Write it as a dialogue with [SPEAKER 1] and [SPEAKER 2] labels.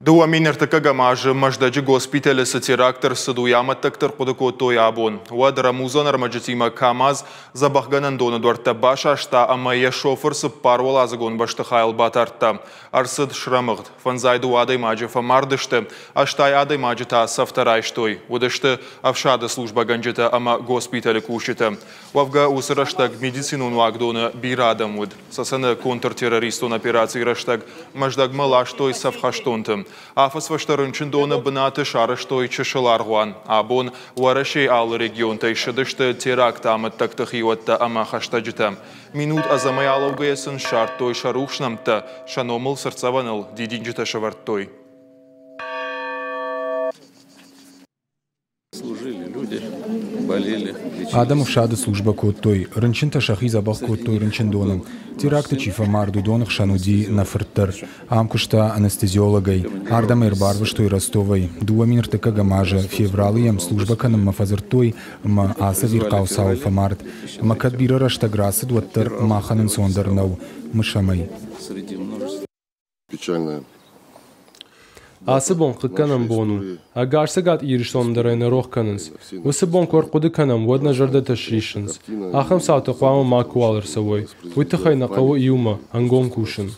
[SPEAKER 1] Дуа минертака гамажа маждаджи госпитале с терактор садуяма тактар кудуко тоябон. Уад рамузан армаджатима камаз забахганан дона дуарта баша ашта амая шофер с парвал азагон башта хайл батарта. Арсад шрамагд. Фанзайду адай маджа фамардышты. Аштай адай маджата сафтарайштой. Удашты авшада служба ганджата ама госпитале кушита. Вавга усраштаг медицину нуагдона бирадамуд. Сасана контртеррористон операции раштаг маждаг малаштой савхаштонтам. Афас ваштарынчын дона бынаты шарыштой чышыларгуан. Абон уарашей ал регион тайшыдышты теракт амыт тактахиотта ама хаштаджита. Минут азамай алаугаясын шарттой шарухшнамта шаномыл сырцаваныл дидинджита шаварттой.
[SPEAKER 2] Служили люди, болели, лечились.
[SPEAKER 3] Адам шада служба коттой, рынчынта шахи забах коттой рынчын доным. Теракты чифа марду донах шануди на фырттар. Амкушта анестезиологой. Ардам эрбарвыштой ростовой. Дуа минертыка гамажа. Февралием служба каным мафазыртой. Ма аса виркаусау фамарт. Макат бира раштаграсы дуаттар маханын сондарнау. Мышамай.
[SPEAKER 4] Печальная.
[SPEAKER 5] Асыбон қыққанам бону. Агарсагат иришсондарайна рохканынс. Усыбон корқуды канам водна жарда ташришынс. Ахам сауты қуамы маку алырсавой. Уйтыхай нақавы иума, ангон кушын.